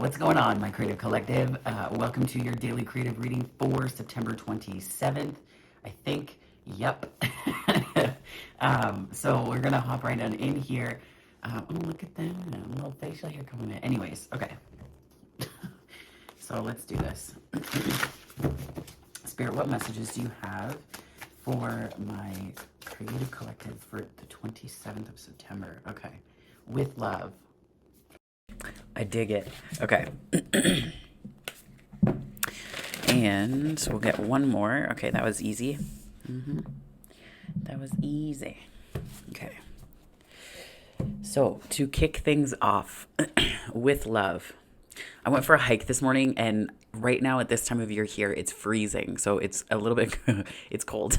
What's going on, my creative collective? Welcome to your daily creative reading for September 27th. I think, yep. So we're going to hop right on in here. Oh, look at them. A little facial hair coming in. Anyways, okay. So let's do this. Spirit, what messages do you have for my creative collective for the 27th of September? Okay. With love. I dig it. Okay. And we'll get one more. Okay, that was easy. That was easy. Okay. So, to kick things off with love, I went for a hike this morning, and right now at this time of year here, it's freezing. So, it's a little bit, it's cold.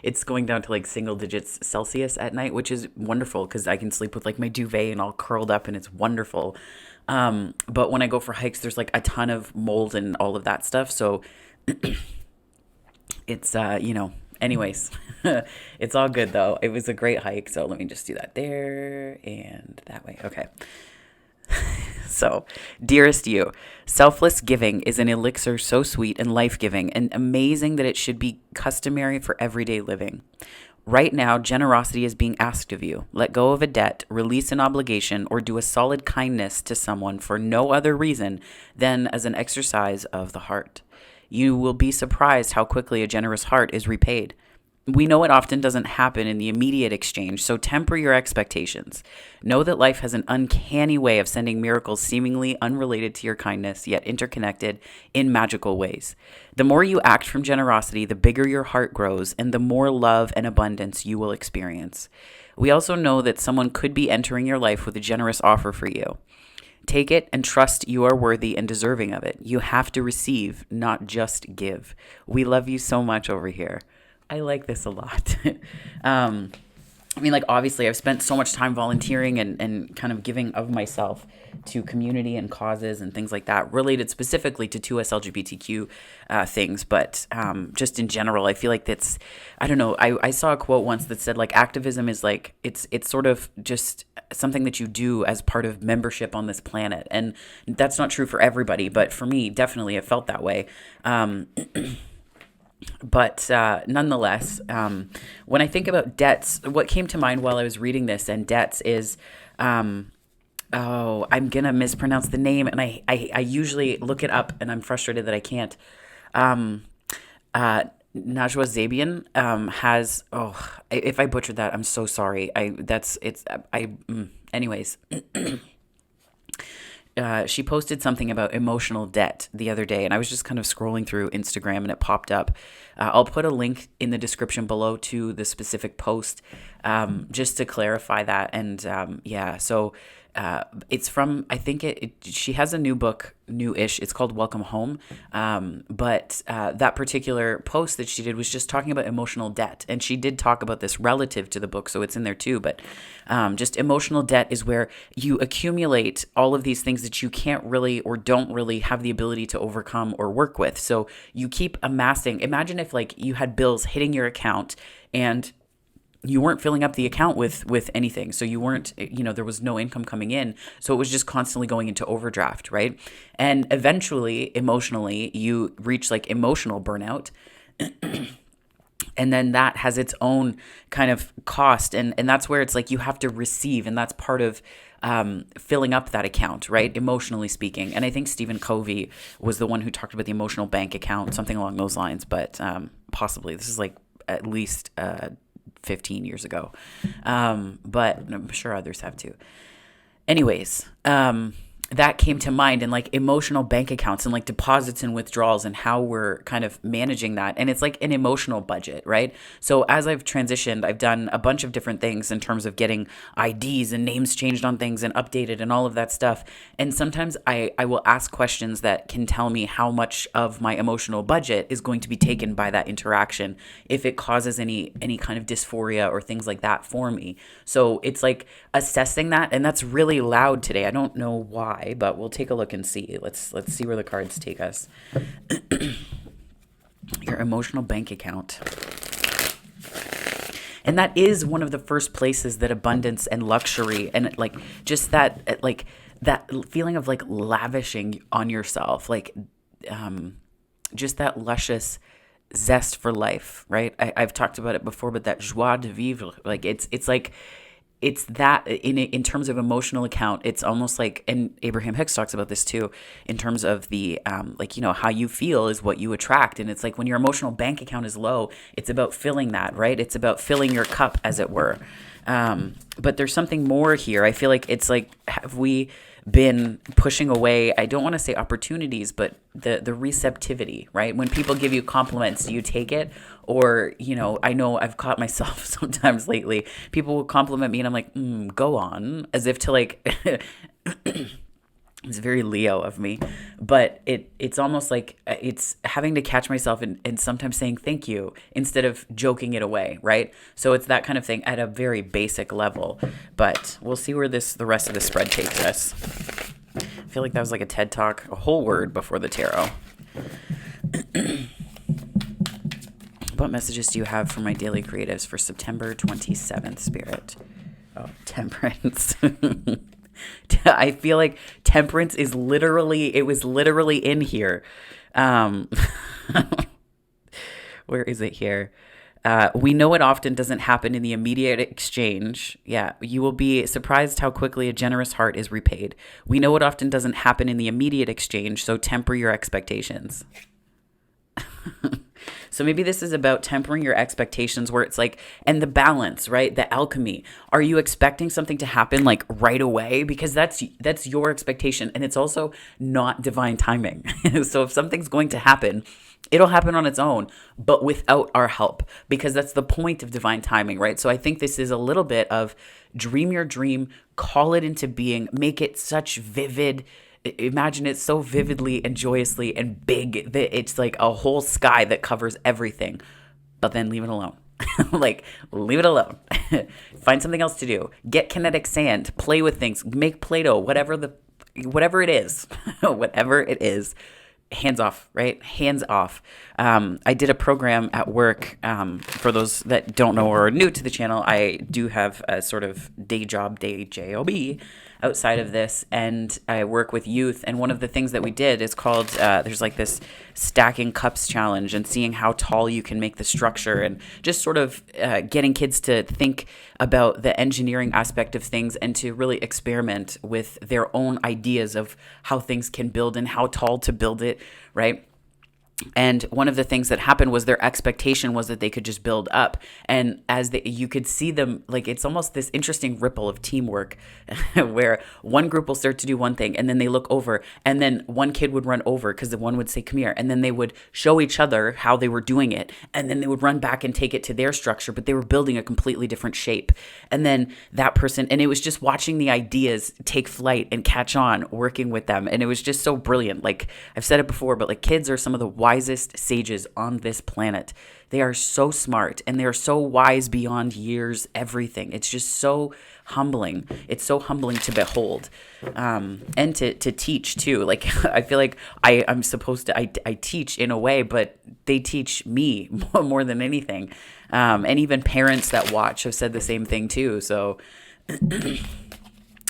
It's going down to like single digits Celsius at night, which is wonderful because I can sleep with like my duvet and all curled up, and it's wonderful. But when I go for hikes, there's like a ton of mold and all of that stuff. So it's, anyways, it's all good though. It was a great hike. So let me just do that there and that way. Okay. So, dearest you, selfless giving is an elixir so sweet and life-giving and amazing that it should be customary for everyday living. Right now, generosity is being asked of you. Let go of a debt, release an obligation, or do a solid kindness to someone for no other reason than as an exercise of the heart. You will be surprised how quickly a generous heart is repaid. We know it often doesn't happen in the immediate exchange, so temper your expectations. Know that life has an uncanny way of sending miracles seemingly unrelated to your kindness, yet interconnected in magical ways. The more you act from generosity, the bigger your heart grows, and the more love and abundance you will experience. We also know that someone could be entering your life with a generous offer for you. Take it and trust you are worthy and deserving of it. You have to receive, not just give. We love you so much over here. I like this a lot. Like, obviously, I've spent so much time volunteering and kind of giving of myself to community and causes and things like that, related specifically to 2S LGBTQ things. But just in general, I feel like that's, I don't know, I saw a quote once that said, like, activism is like, it's sort of just something that you do as part of membership on this planet. And that's not true for everybody, but for me, definitely, it felt that way. But nonetheless, when I think about debts, what came to mind while I was reading this and debts is, I'm going to mispronounce the name, and I usually look it up, and I'm frustrated that I can't. Najwa Zabian has, if I butchered that, I'm so sorry. Anyways. She posted something about emotional debt the other day, and I was just kind of scrolling through Instagram, and it popped up. I'll put a link in the description below to the specific post, just to clarify that. And so it's from, I think she has a new book, new-ish. It's called Welcome Home. But that particular post that she did was just talking about emotional debt. And she did talk about this relative to the book, so it's in there too. But just emotional debt is where you accumulate all of these things that you can't really or don't really have the ability to overcome or work with. So you keep amassing. Imagine if like you had bills hitting your account and you weren't filling up the account with anything. So you weren't, there was no income coming in. So it was just constantly going into overdraft, right? And eventually, emotionally, you reach like emotional burnout. And then that has its own kind of cost. And that's where it's like you have to receive. And that's part of filling up that account, right? Emotionally speaking. And I think Stephen Covey was the one who talked about the emotional bank account, something along those lines. But possibly, this is like at least 15 years ago. But I'm sure others have too. Anyways, that came to mind, and like emotional bank accounts and like deposits and withdrawals and how we're kind of managing that. And it's like an emotional budget, right? So as I've transitioned, I've done a bunch of different things in terms of getting IDs and names changed on things and updated and all of that stuff. And sometimes I will ask questions that can tell me how much of my emotional budget is going to be taken by that interaction if it causes any kind of dysphoria or things like that for me. So it's like assessing that, and that's really loud today. I don't know why, but we'll take a look and see. Let's see where the cards take us. Your emotional bank account. And that is one of the first places that abundance and luxury and like just that like that feeling of like lavishing on yourself, like just that luscious zest for life, right? I've talked about it before, but that joie de vivre, like it's like it's that in terms of emotional account, it's almost like, and Abraham Hicks talks about this too, in terms of the like, you know, how you feel is what you attract. And it's like when your emotional bank account is low, it's about filling that, right? It's about filling your cup, as it were. But there's something more here. I feel like it's like, have we been pushing away, I don't want to say opportunities, but the receptivity, right? When people give you compliments, do you take it? Or, you know I've caught myself sometimes lately. People will compliment me and I'm like, go on, as if to like, it's very Leo of me, but it's almost like it's having to catch myself and sometimes saying thank you instead of joking it away, right? So it's that kind of thing at a very basic level, but we'll see where the rest of the spread takes us. I feel like that was like a TED Talk, a whole word before the tarot. What messages do you have for my daily creatives for September 27th, Spirit? Oh, Temperance. I feel like temperance is literally in here. Where is it here? We know it often doesn't happen in the immediate exchange. Yeah, you will be surprised how quickly a generous heart is repaid. We know it often doesn't happen in the immediate exchange, so temper your expectations. So maybe this is about tempering your expectations, where it's like, and the balance, right? The alchemy. Are you expecting something to happen like right away? Because that's your expectation. And it's also not divine timing. So if something's going to happen, it'll happen on its own, but without our help, because that's the point of divine timing, right? So I think this is a little bit of dream your dream, call it into being, make it such vivid. Imagine it so vividly and joyously and big that it's like a whole sky that covers everything, but then leave it alone. Like, leave it alone. Find something else to do. Get kinetic sand, play with things, make Play-Doh, whatever it is, whatever it is. Hands off, right? Hands off. I did a program at work. For those that don't know or are new to the channel, I do have a sort of day job outside of this, and I work with youth. And one of the things that we did is called, there's like this stacking cups challenge, and seeing how tall you can make the structure, and just sort of getting kids to think about the engineering aspect of things and to really experiment with their own ideas of how things can build and how tall to build it, right? And one of the things that happened was their expectation was that they could just build up. And you could see them, like, it's almost this interesting ripple of teamwork where one group will start to do one thing and then they look over, and then one kid would run over because the one would say, come here. And then they would show each other how they were doing it. And then they would run back and take it to their structure, but they were building a completely different shape. And then that person, and it was just watching the ideas take flight and catch on, working with them. And it was just so brilliant. Like, I've said it before, but like, kids are some of the wisest sages on this planet. They are so smart, and they're so wise beyond years, everything. It's just so humbling. It's so humbling to behold, and to teach too. Like, I feel like I'm supposed to, I teach in a way, but they teach me more than anything. And even parents that watch have said the same thing too. So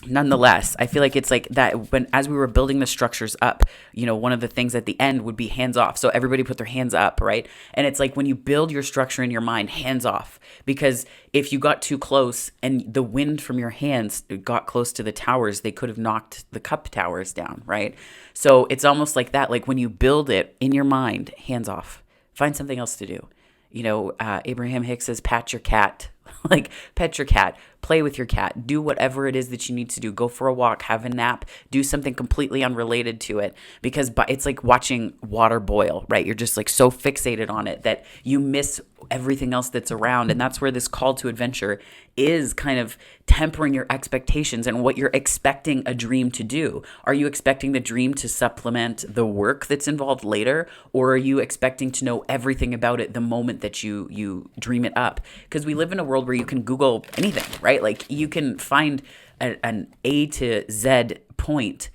nonetheless, I feel like it's like that as we were building the structures up, one of the things at the end would be hands off. So everybody put their hands up, right? And it's like when you build your structure in your mind, hands off, because if you got too close and the wind from your hands got close to the towers, they could have knocked the cup towers down, right? So it's almost like that. Like when you build it in your mind, hands off, find something else to do. Abraham Hicks says, pat your cat. Like, pet your cat, play with your cat, do whatever it is that you need to do. Go for a walk, have a nap, do something completely unrelated to it, because it's like watching water boil, right? You're just like so fixated on it that you miss everything else that's around. And that's where this call to adventure is kind of tempering your expectations and what you're expecting a dream to do. Are you expecting the dream to supplement the work that's involved later? Or are you expecting to know everything about it the moment that you dream it up? Because we live in a world where you can Google anything, right? Like, you can find an A to Z point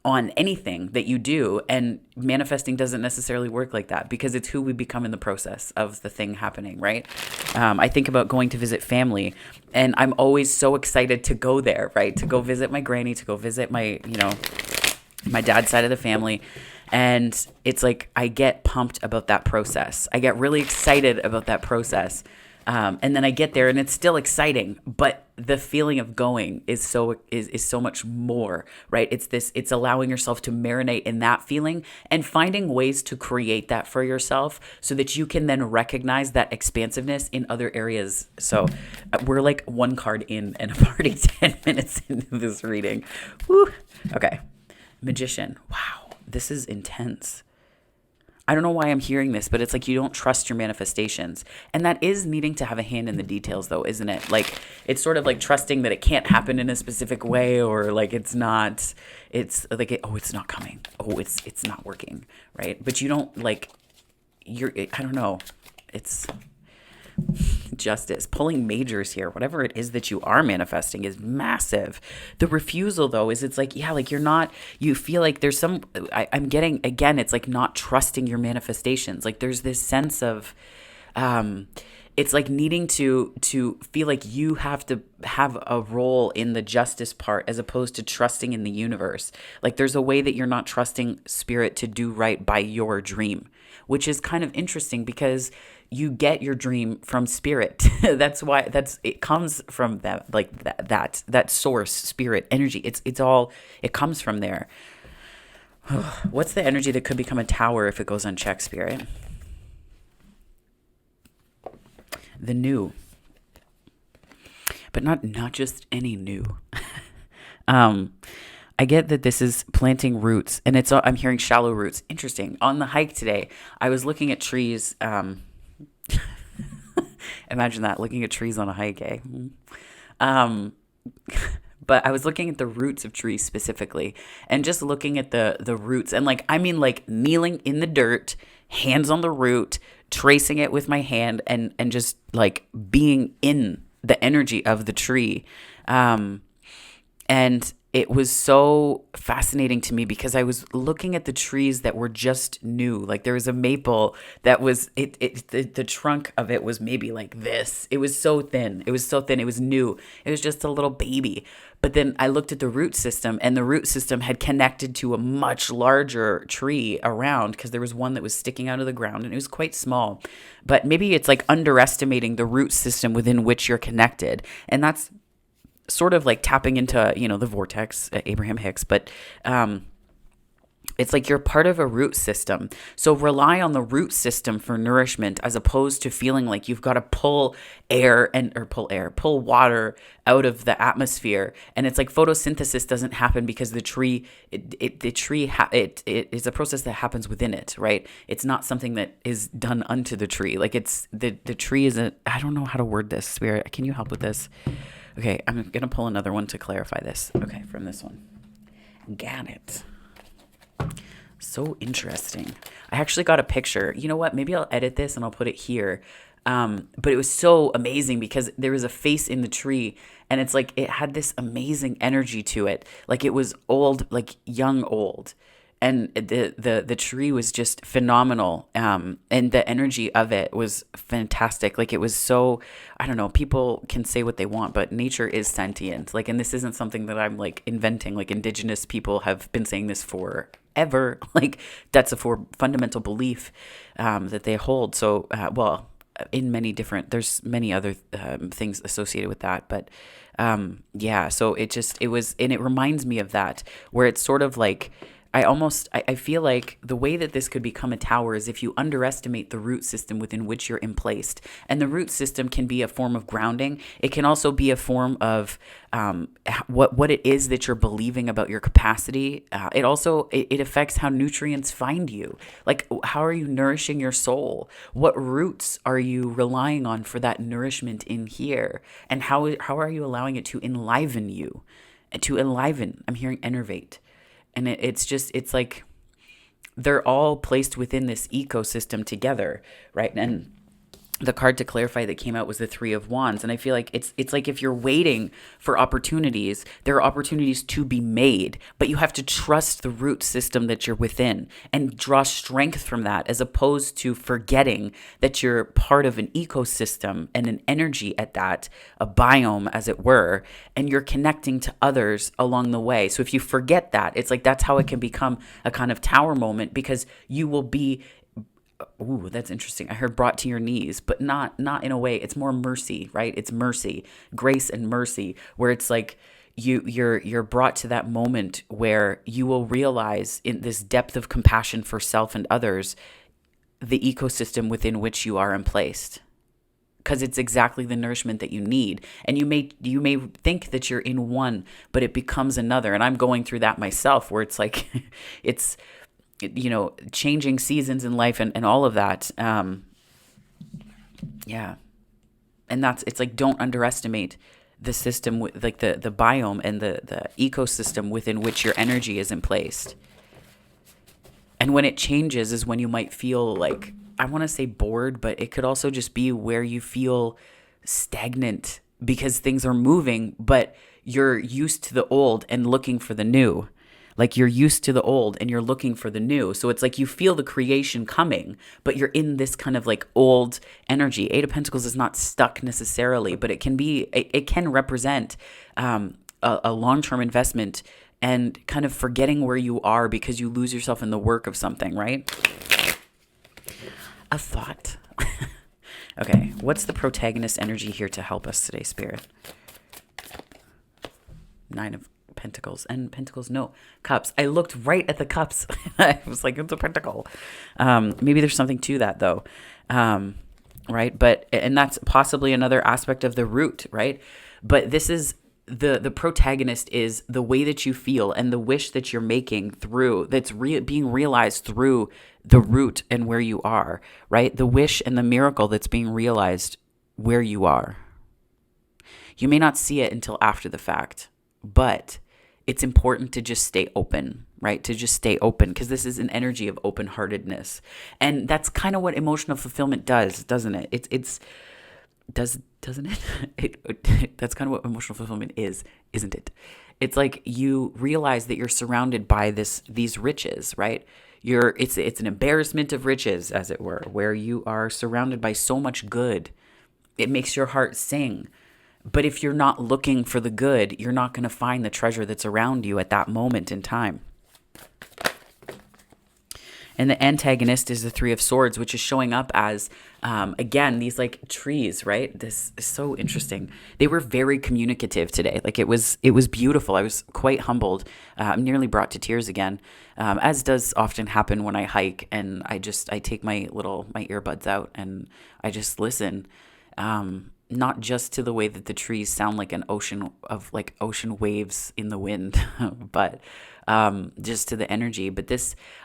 on anything that you do. And manifesting doesn't necessarily work like that, because it's who we become in the process of the thing happening, right? I think about going to visit family, and I'm always so excited to go there, right? To go visit my granny, to go visit my, my dad's side of the family. And it's like, I get pumped about that process. I get really excited about that process. And then I get there and it's still exciting, but the feeling of going is so much more, right? It's allowing yourself to marinate in that feeling and finding ways to create that for yourself so that you can then recognize that expansiveness in other areas. So we're like one card in and I'm already 10 minutes into this reading. Woo. Okay. Magician. Wow. This is intense. I don't know why I'm hearing this, but it's like you don't trust your manifestations. And that is needing to have a hand in the details, though, isn't it? Like, it's sort of like trusting that it can't happen in a specific way, or like it's not coming. Oh, it's not working, right? But you don't like, I don't know. It's justice. Pulling majors here, whatever it is that you are manifesting is massive. The refusal, though, is it's like, yeah, like you feel like there's some, I'm getting, again, it's like not trusting your manifestations. Like there's this sense of, it's like needing to feel like you have to have a role in the justice part as opposed to trusting in the universe. Like there's a way that you're not trusting spirit to do right by your dream, which is kind of interesting because you get your dream from spirit. That's why it comes from that, like that source, spirit, energy. It comes from there. What's the energy that could become a tower if it goes unchecked, spirit? The new. But not just any new. I get that this is planting roots, and I'm hearing shallow roots. Interesting. On the hike today, I was looking at trees. Imagine that, looking at trees on a hike, eh? But I was looking at the roots of trees specifically, and just looking at the roots, and like kneeling in the dirt, hands on the root, tracing it with my hand, and just like being in the energy of the tree. And it was so fascinating to me because I was looking at the trees that were just new. Like there was a maple that was, the trunk of it was maybe like this. It was so thin. It was so thin. It was new. It was just a little baby. But then I looked at the root system, and the root system had connected to a much larger tree around, because there was one that was sticking out of the ground and it was quite small. But maybe it's like underestimating the root system within which you're connected. And that's sort of like tapping into, the vortex, Abraham Hicks, but it's like you're part of a root system. So rely on the root system for nourishment, as opposed to feeling like you've got to pull water out of the atmosphere. And it's like photosynthesis doesn't happen because the tree, it is a process that happens within it, right? It's not something that is done unto the tree. Like it's the tree isn't, I don't know how to word this, Spirit. Can you help with this? Okay, I'm going to pull another one to clarify this. Okay, from this one. Got it. So interesting. I actually got a picture. You know what? Maybe I'll edit this and I'll put it here. But it was so amazing because there was a face in the tree, and it's like it had this amazing energy to it. Like it was old, like young old. And the tree was just phenomenal. And the energy of it was fantastic. Like it was so, I don't know, people can say what they want, but nature is sentient. Like, and this isn't something that I'm like inventing. Like indigenous people have been saying this forever. Like that's a fundamental belief that they hold. So, in many different, there's many other things associated with that. But yeah, so it was, and it reminds me of that, where it's sort of like, I feel like the way that this could become a tower is if you underestimate the root system within which you're emplaced. And the root system can be a form of grounding. It can also be a form of what it is that you're believing about your capacity. It also, it affects how nutrients find you. Like, how are you nourishing your soul? What roots are you relying on for that nourishment in here? And how are you allowing it to enliven you? To enliven, I'm hearing enervate. And it's like they're all placed within this ecosystem together, right? And the card to clarify that came out was the Three of Wands. And I feel like it's like if you're waiting for opportunities, there are opportunities to be made, but you have to trust the root system that you're within and draw strength from that, as opposed to forgetting that you're part of an ecosystem and an energy at that, a biome as it were, and you're connecting to others along the way. So if you forget that, it's like that's how it can become a kind of tower moment, because you will be, ooh, that's interesting. I heard brought to your knees, but not in a way. It's more mercy, right? It's mercy, grace and mercy, where it's like you're brought to that moment where you will realize, in this depth of compassion for self and others, the ecosystem within which you are emplaced. Because it's exactly the nourishment that you need. And you may think that you're in one, but it becomes another. And I'm going through that myself, where it's like it's, changing seasons in life and all of that. Yeah. And it's like, don't underestimate the system, like the biome and the ecosystem within which your energy is emplaced. And when it changes is when you might feel like, I want to say bored, but it could also just be where you feel stagnant because things are moving, but you're used to the old and looking for the new. Like you're used to the old and you're looking for the new. So it's like you feel the creation coming, but you're in this kind of like old energy. Eight of Pentacles is not stuck necessarily, but it can represent a long-term investment and kind of forgetting where you are because you lose yourself in the work of something, right? A thought. Okay, what's the protagonist energy here to help us today, Spirit? Nine of Pentacles and Pentacles, no, Cups. I looked right at the Cups. I was like, it's a Pentacle. Maybe there's something to that though. Right? And that's possibly another aspect of the root, right? But this is the protagonist is the way that you feel and the wish that you're making through, that's being realized through the root and where you are, right? The wish and the miracle that's being realized where you are. You may not see it until after the fact, but it's important to just stay open, right? To just stay open, because this is an energy of open-heartedness. And that's kind of what emotional fulfillment does, doesn't it? Doesn't it? That's kind of what emotional fulfillment is, isn't it? It's like you realize that you're surrounded by these riches, right? It's an embarrassment of riches, as it were, where you are surrounded by so much good. It makes your heart sing. But if you're not looking for the good, you're not going to find the treasure that's around you at that moment in time. And the antagonist is the Three of Swords, which is showing up as, again, these like trees, right? This is so interesting. They were very communicative today. Like it was beautiful. I was quite humbled. I'm nearly brought to tears again, as does often happen when I hike and I take my earbuds out and I just listen. Not just to the way that the trees sound like an ocean of like ocean waves in the wind, but just to the energy. But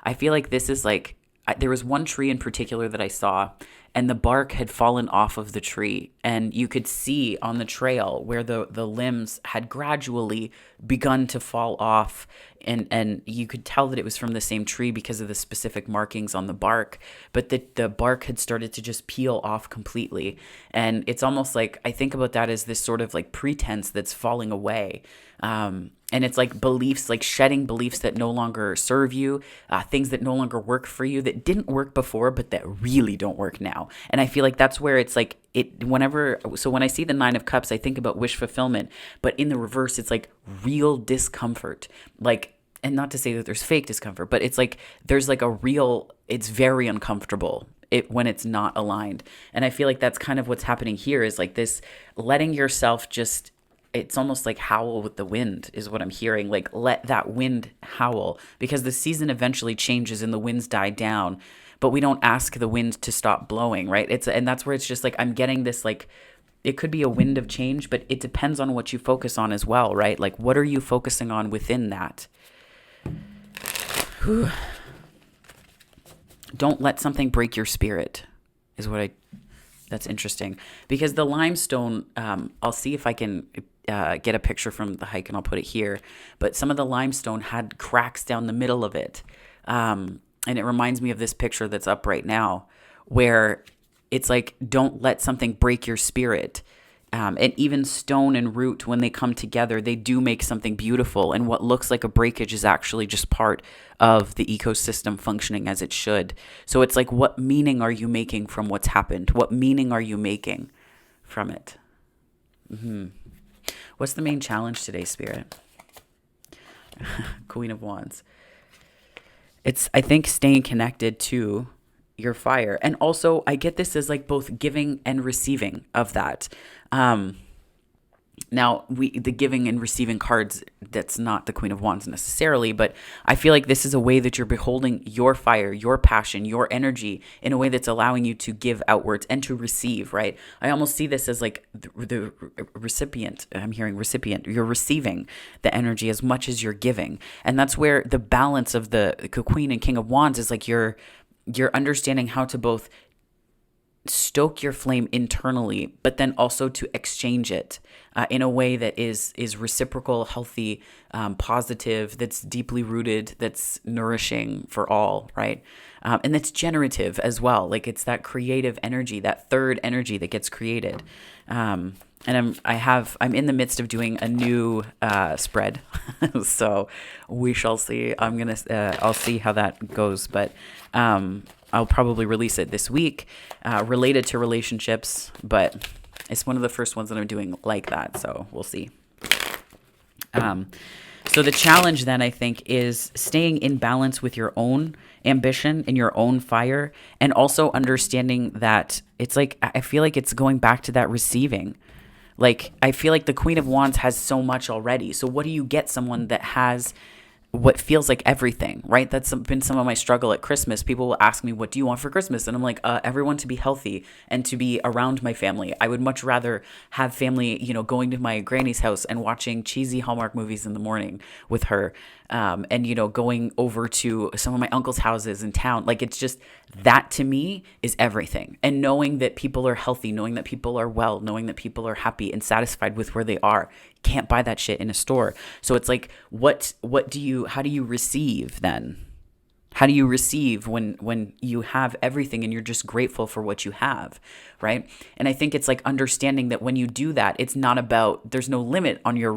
I feel like this is like, there was one tree in particular that I saw, and the bark had fallen off of the tree, and you could see on the trail where the limbs had gradually begun to fall off, and you could tell that it was from the same tree because of the specific markings on the bark, but the bark had started to just peel off completely. And it's almost like, I think about that as this sort of like pretense that's falling away. And it's like beliefs, like shedding beliefs that no longer serve you, things that no longer work for you, that didn't work before, but that really don't work now. And I feel like that's where it's like, so when I see the Nine of Cups, I think about wish fulfillment, but in the reverse, it's like real discomfort. Like, and not to say that there's fake discomfort, but it's like, there's like it's very uncomfortable when it's not aligned. And I feel like that's kind of what's happening here, is like this letting yourself just, it's almost like howl with the wind is what I'm hearing. Like, let that wind howl, because the season eventually changes and the winds die down, but we don't ask the wind to stop blowing, right? And that's where it's just like, I'm getting this, like, it could be a wind of change, but it depends on what you focus on as well, right? Like, what are you focusing on within that? Whew. Don't let something break your spirit is that's interesting, because the limestone, I'll see if I can get a picture from the hike and I'll put it here, but some of the limestone had cracks down the middle of it. And it reminds me of this picture that's up right now, where it's like, don't let something break your spirit. And even stone and root, when they come together, they do make something beautiful. And what looks like a breakage is actually just part of the ecosystem functioning as it should. So it's like, what meaning are you making from what's happened? What meaning are you making from it? What's the main challenge today, Spirit? Queen of Wands. It's, I think, staying connected to your fire. And also, I get this as like both giving and receiving of that. Now, the giving and receiving cards, that's not the Queen of Wands necessarily, but I feel like this is a way that you're beholding your fire, your passion, your energy in a way that's allowing you to give outwards and to receive, right? I almost see this as like the recipient. I'm hearing recipient. You're receiving the energy as much as you're giving. And that's where the balance of the Queen and King of Wands is like you're understanding how to both stoke your flame internally, but then also to exchange it in a way that is reciprocal, healthy, positive, that's deeply rooted, that's nourishing for all, right? And that's generative as well. Like it's that creative energy, that third energy that gets created. And I'm in the midst of doing a new spread, so we shall see. I'll see how that goes, but I'll probably release it this week, related to relationships, but it's one of the first ones that I'm doing like that, so we'll see. So the challenge then, I think, is staying in balance with your own ambition and your own fire, and also understanding that it's like, I feel like it's going back to that receiving. Like, I feel like the Queen of Wands has so much already. So what do you get someone that has what feels like everything, right? That's been some of my struggle at Christmas. People will ask me, what do you want for Christmas? And I'm like, everyone to be healthy and to be around my family. I would much rather have family, going to my granny's house and watching cheesy Hallmark movies in the morning with her. And, going over to some of my uncle's houses in town. Like, it's just, that to me is everything. And knowing that people are healthy, knowing that people are well, knowing that people are happy and satisfied with where they are. Can't buy that shit in a store. So it's like, how do you receive then? How do you receive when you have everything and you're just grateful for what you have, right? And I think it's like understanding that when you do that, it's not about, there's no limit on your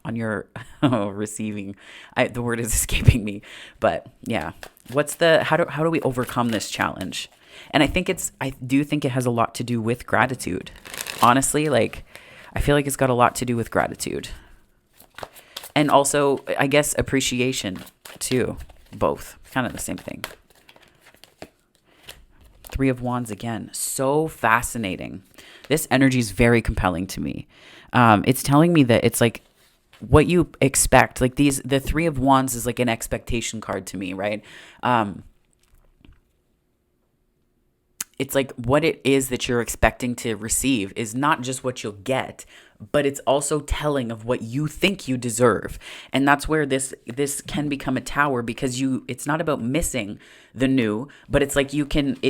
on your receiving. The word is escaping me, but yeah. How do we overcome this challenge? And I do think it has a lot to do with gratitude. Honestly, like, I feel like it's got a lot to do with gratitude. And also, I guess, appreciation too. Both. Kind of the same thing. Three of Wands again. So fascinating. This energy is very compelling to me. It's telling me that it's like what you expect. Like the Three of Wands is like an expectation card to me, right? It's like what it is that you're expecting to receive is not just what you'll get, but it's also telling of what you think you deserve. And that's where this can become a tower, because it's not about missing the new, but it's like it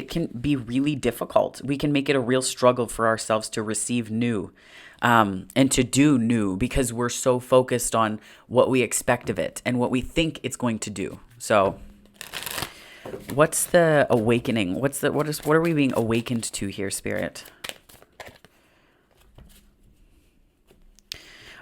can be really difficult. We can make it a real struggle for ourselves to receive new, and to do new, because we're so focused on what we expect of it and what we think it's going to do. So what's the awakening? What are we being awakened to here, Spirit?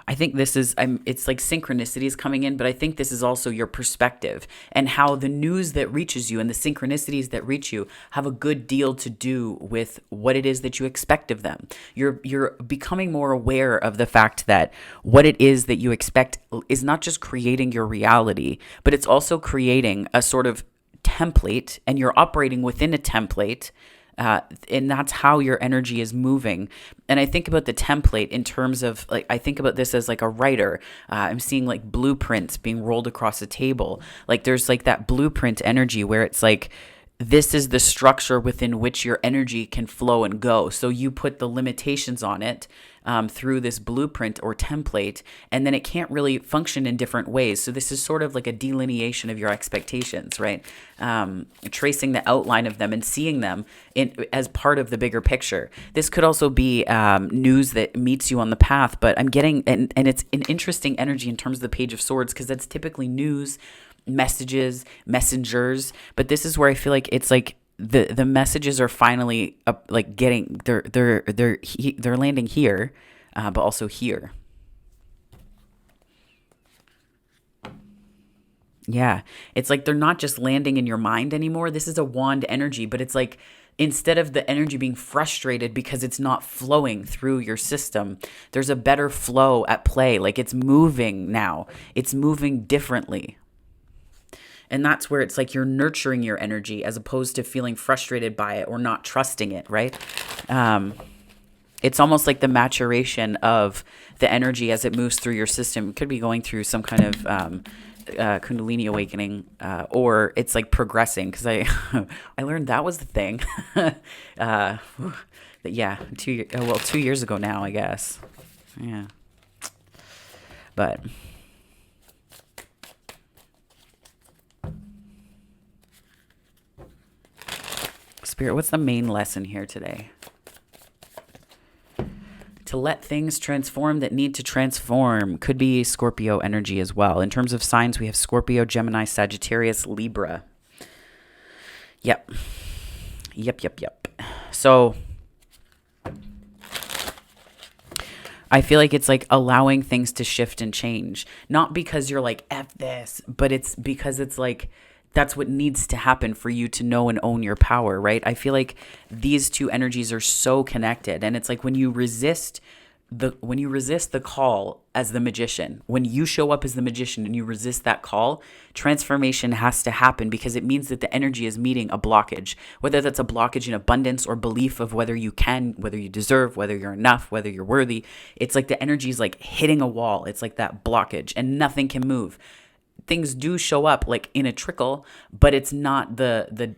I think this is, it's like synchronicities coming in, but I think this is also your perspective and how the news that reaches you and the synchronicities that reach you have a good deal to do with what it is that you expect of them. You're becoming more aware of the fact that what it is that you expect is not just creating your reality, but it's also creating a sort of template, and you're operating within a template. And that's how your energy is moving. And I think about the template in terms of, like, I think about this as like a writer. I'm seeing like blueprints being rolled across a table. Like there's like that blueprint energy where it's like, this is the structure within which your energy can flow and go. So you put the limitations on it through this blueprint or template, and then it can't really function in different ways. So this is sort of like a delineation of your expectations, right? Tracing the outline of them and seeing them as part of the bigger picture. This could also be news that meets you on the path, but I'm getting, and it's an interesting energy in terms of the Page of Swords, because that's typically news, messages, messengers, but this is where I feel like it's like the messages are finally like getting they're landing here, but also here. Yeah. It's like they're not just landing in your mind anymore. This is a wand energy, but it's like instead of the energy being frustrated because it's not flowing through your system, there's a better flow at play. Like it's moving now, it's moving differently. And that's where it's like you're nurturing your energy as opposed to feeling frustrated by it or not trusting it, right? It's almost like the maturation of the energy as it moves through your system. It could be going through some kind of Kundalini awakening, or it's like progressing. Because I, I learned that was the thing. Yeah, 2 years ago now, I guess. Yeah, but Spirit, what's the main lesson here today? To let things transform that need to transform. Could be Scorpio energy as well. In terms of signs, we have Scorpio, Gemini, Sagittarius, Libra. Yep. So I feel like it's like allowing things to shift and change. Not because you're like, F this, but it's because it's like, that's what needs to happen for you to know and own your power, right? I feel like these two energies are so connected. And it's like when you resist the call as the magician, when you show up as the magician and you resist that call, transformation has to happen because it means that the energy is meeting a blockage, whether that's a blockage in abundance or belief of whether you can, whether you deserve, whether you're enough, whether you're worthy. It's like the energy is like hitting a wall. It's like that blockage and nothing can move. Things do show up like in a trickle, but it's not the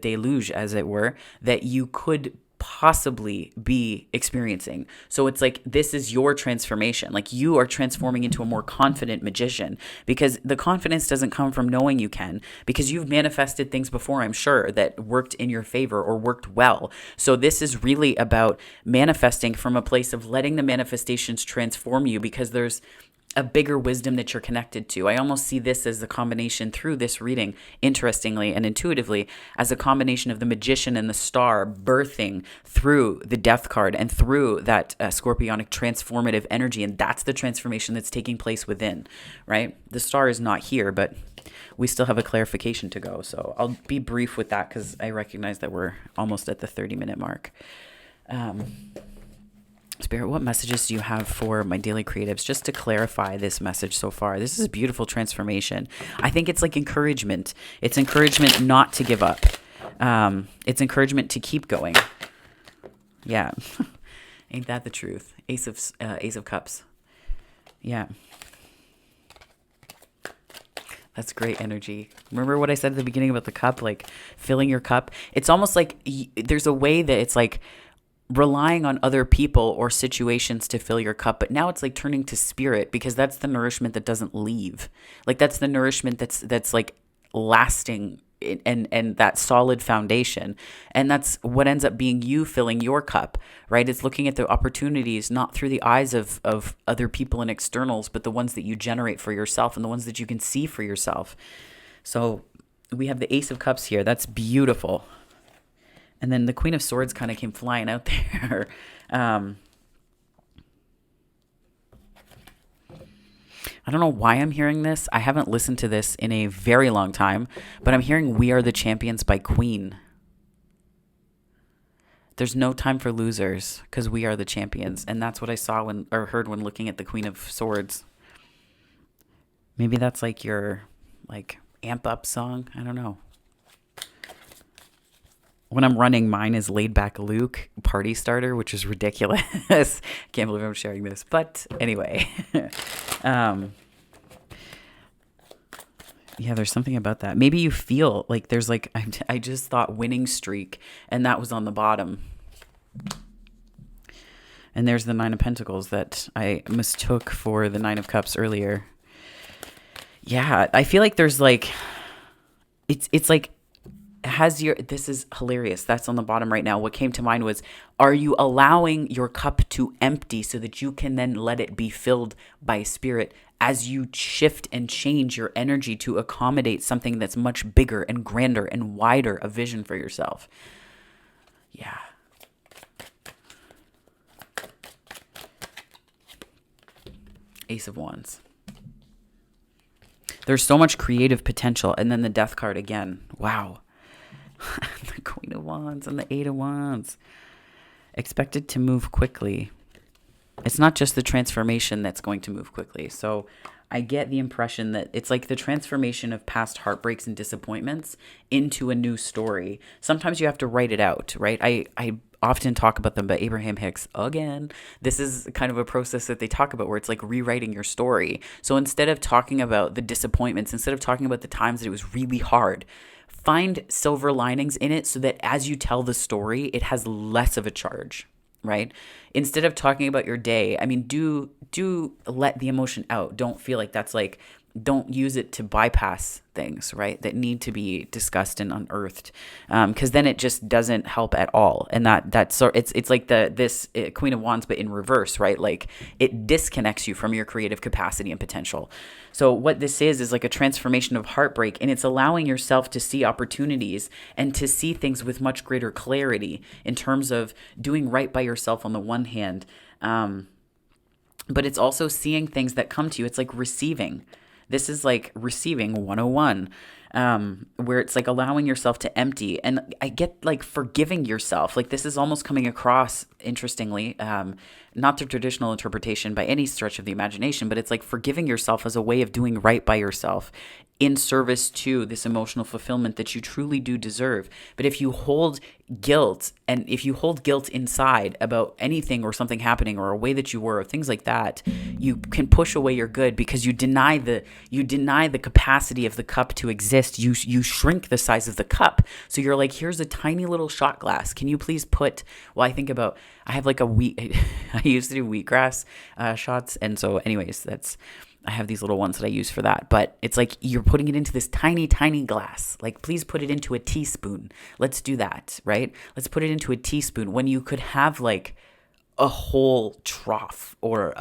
deluge, as it were, that you could possibly be experiencing. So it's like this is your transformation. Like you are transforming into a more confident magician because the confidence doesn't come from knowing you can, because you've manifested things before, I'm sure, that worked in your favor or worked well. So this is really about manifesting from a place of letting the manifestations transform you, because there's a bigger wisdom that you're connected to. I almost see this as the combination through this reading, interestingly and intuitively, as a combination of the magician and the star birthing through the death card and through that scorpionic transformative energy. And that's the transformation that's taking place within, right? The star is not here, but we still have a clarification to go. So I'll be brief with that because I recognize that we're almost at the 30-minute mark. Spirit, what messages do you have for my daily creatives? Just to clarify this message so far. This is a beautiful transformation. I think it's like encouragement. It's encouragement not to give up. It's encouragement to keep going. Yeah. Ain't that the truth? Ace of Cups. Yeah. That's great energy. Remember what I said at the beginning about the cup, like filling your cup? It's almost like there's a way that it's like relying on other people or situations to fill your cup, but now it's like turning to spirit, because that's the nourishment that doesn't leave. Like that's the nourishment that's like lasting and that solid foundation. And that's what ends up being you filling your cup, right? It's looking at the opportunities not through the eyes of other people and externals, but the ones that you generate for yourself and the ones that you can see for yourself. So we have the Ace of Cups here. That's beautiful. And then the Queen of Swords kind of came flying out there. I don't know why I'm hearing this. I haven't listened to this in a very long time, but I'm hearing We Are the Champions by Queen. There's no time for losers because we are the champions. And that's what I saw or heard when looking at the Queen of Swords. Maybe that's like your like amp up song. I don't know. When I'm running, mine is Laid Back Luke, Party Starter, which is ridiculous. Can't believe I'm sharing this. But anyway. Yeah, there's something about that. Maybe you feel like there's like, I just thought winning streak, and that was on the bottom. And there's the Nine of Pentacles that I mistook for the Nine of Cups earlier. Yeah, I feel like there's like, it's like this is hilarious. That's on the bottom right now. What came to mind was, are you allowing your cup to empty so that you can then let it be filled by Spirit as you shift and change your energy to accommodate something that's much bigger and grander and wider a vision for yourself? Yeah. Ace of Wands. There's so much creative potential. And then the Death card again. Wow. The Queen of Wands and the Eight of Wands. Expected to move quickly. It's not just the transformation that's going to move quickly. So I get the impression that it's like the transformation of past heartbreaks and disappointments into a new story. Sometimes you have to write it out, right? I often talk about them, but Abraham Hicks, again, this is kind of a process that they talk about where it's like rewriting your story. So instead of talking about the disappointments, instead of talking about the times that it was really hard, find silver linings in it so that as you tell the story, it has less of a charge, right? Instead of talking about your day, I mean, do let the emotion out. Don't feel like that's like, don't use it to bypass things, right, that need to be discussed and unearthed, because then it just doesn't help at all. And that's it's like this Queen of Wands, but in reverse, right? Like it disconnects you from your creative capacity and potential. So what this is like a transformation of heartbreak, and it's allowing yourself to see opportunities and to see things with much greater clarity in terms of doing right by yourself on the one hand, but it's also seeing things that come to you. It's like receiving. This is like receiving 101, where it's like allowing yourself to empty. And I get like forgiving yourself. Like this is almost coming across, interestingly, not the traditional interpretation by any stretch of the imagination, but it's like forgiving yourself as a way of doing right by yourself in service to this emotional fulfillment that you truly do deserve. But if you hold guilt, and if you hold guilt inside about anything or something happening or a way that you were or things like that, you can push away your good because you deny the capacity of the cup to exist. You shrink the size of the cup. So you're like, here's a tiny little shot glass. Can you please put, well, I have like I used to do wheatgrass shots. And so anyways, I have these little ones that I use for that, but it's like you're putting it into this tiny, tiny glass. Like, please put it into a teaspoon. Let's do that, right? Let's put it into a teaspoon when you could have like a whole trough or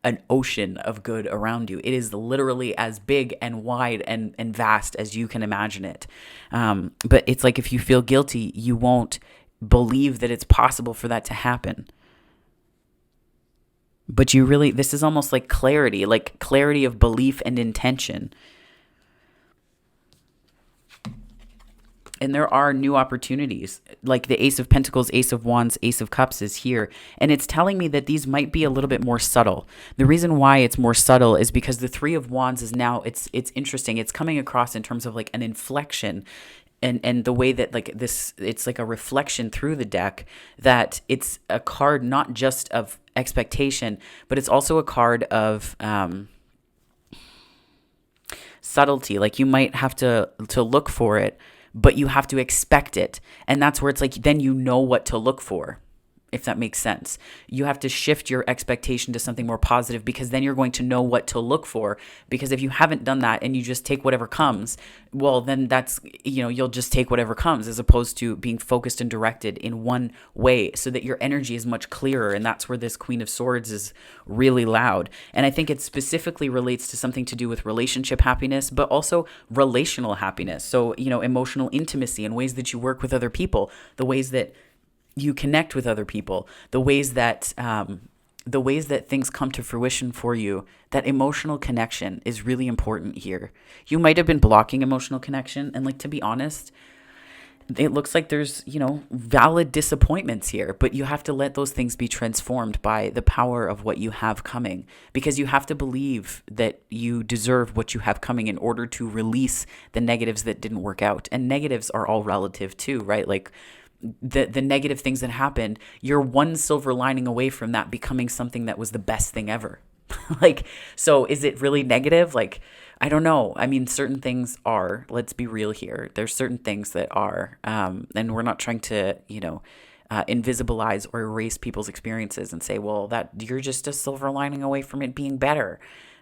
an ocean of good around you. It is literally as big and wide and vast as you can imagine it. But it's like if you feel guilty, you won't believe that it's possible for that to happen. But this is almost like clarity of belief and intention. And there are new opportunities, like the Ace of Pentacles, Ace of Wands, Ace of Cups is here. And it's telling me that these might be a little bit more subtle. The reason why it's more subtle is because the Three of Wands is now, it's interesting. It's coming across in terms of like an inflection. And the way that like this, it's like a reflection through the deck, that it's a card not just of expectation, but it's also a card of subtlety. Like you might have to look for it, but you have to expect it. And that's where it's like, then you know what to look for, if that makes sense. You have to shift your expectation to something more positive, because then you're going to know what to look for. Because if you haven't done that and you just take whatever comes, well, then that's, you'll just take whatever comes, as opposed to being focused and directed in one way so that your energy is much clearer. And that's where this Queen of Swords is really loud. And I think it specifically relates to something to do with relationship happiness, but also relational happiness. So, emotional intimacy and ways that you work with other people, the ways that you connect with other people, the ways that things come to fruition for you. That emotional connection is really important here. You might have been blocking emotional connection, and like, to be honest, it looks like there's, valid disappointments here, but you have to let those things be transformed by the power of what you have coming, because you have to believe that you deserve what you have coming in order to release the negatives that didn't work out. And negatives are all relative too, right? Like, the negative things that happened, you're one silver lining away from that becoming something that was the best thing ever. Like, so is it really negative? Like, I don't know. I mean, certain things are, let's be real here. There's certain things that are, and we're not trying to, invisibilize or erase people's experiences and say, well, that you're just a silver lining away from it being better.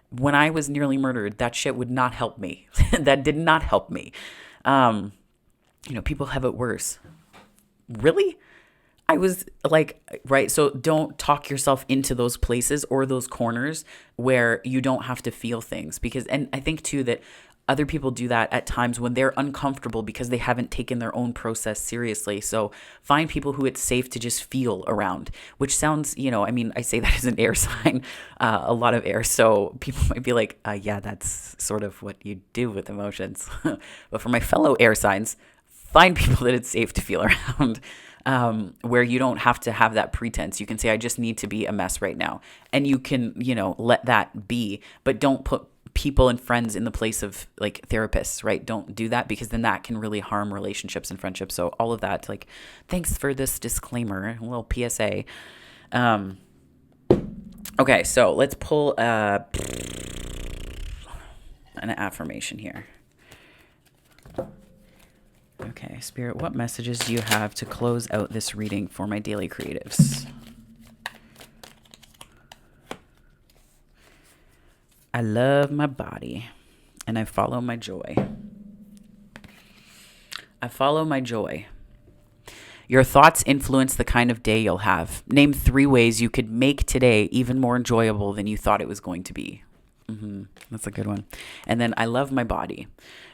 When I was nearly murdered, that shit would not help me. That did not help me. People have it worse. Really? I was like, right. So don't talk yourself into those places or those corners where you don't have to feel things, and I think too that other people do that at times when they're uncomfortable because they haven't taken their own process seriously. So find people who it's safe to just feel around, which sounds, I say that as an air sign, a lot of air. So people might be like, yeah, that's sort of what you do with emotions. But for my fellow air signs, find people that it's safe to feel around, where you don't have to have that pretense. You can say, I just need to be a mess right now. And you can, let that be, but don't put people and friends in the place of like therapists, right? Don't do that, because then that can really harm relationships and friendships. So all of that, like, thanks for this disclaimer, a little PSA. Okay, so let's pull an affirmation here. Okay, Spirit, what messages do you have to close out this reading for my daily creatives? I love my body, and I follow my joy. I follow my joy. Your thoughts influence the kind of day you'll have. Name 3 ways you could make today even more enjoyable than you thought it was going to be. That's a good one. And then I love my body.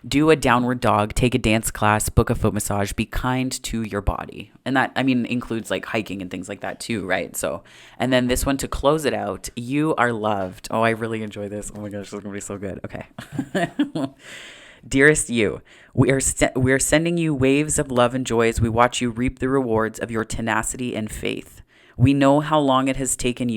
Do a downward dog, take a dance class, book a foot massage, be kind to your body. And that, includes like hiking and things like that too, right? So, and then this one to close it out, you are loved. Oh, I really enjoy this. Oh my gosh, this is going to be so good. Okay. Dearest you, we are sending you waves of love and joy as we watch you reap the rewards of your tenacity and faith. We know how long it has taken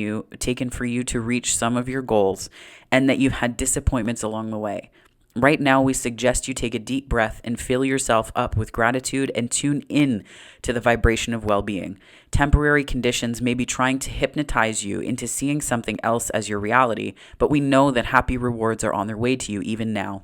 for you to reach some of your goals, and that you've had disappointments along the way. Right now, we suggest you take a deep breath and fill yourself up with gratitude and tune in to the vibration of well-being. Temporary conditions may be trying to hypnotize you into seeing something else as your reality, but we know that happy rewards are on their way to you even now.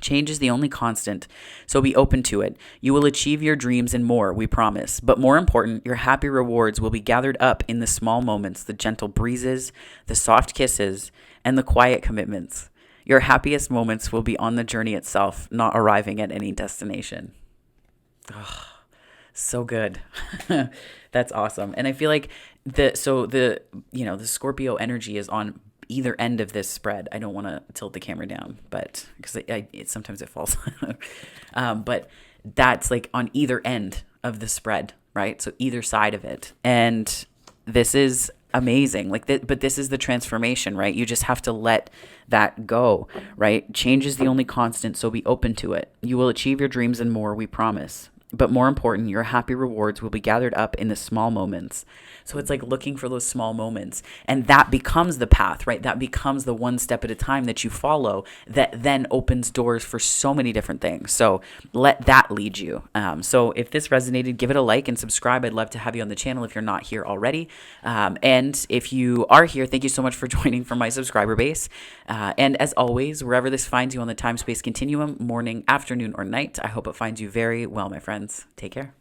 Change is the only constant, so be open to it. You will achieve your dreams and more, we promise. But more important, your happy rewards will be gathered up in the small moments, the gentle breezes, the soft kisses, and the quiet commitments. Your happiest moments will be on the journey itself, not arriving at any destination. Oh, so good. That's awesome. And I feel like the Scorpio energy is on either end of this spread. I don't want to tilt the camera down, but because sometimes it falls. But that's like on either end of the spread, right? So either side of it. And this is amazing. But this is the transformation, right? You just have to let that go, right? Change is the only constant, so be open to it. You will achieve your dreams and more, we promise. But more important, your happy rewards will be gathered up in the small moments. So it's like looking for those small moments. And that becomes the path, right? That becomes the one step at a time that you follow that then opens doors for so many different things. So let that lead you. So if this resonated, give it a like and subscribe. I'd love to have you on the channel if you're not here already. And if you are here, thank you so much for joining for my subscriber base. And as always, wherever this finds you on the time-space continuum, morning, afternoon, or night, I hope it finds you very well, my friends. Take care.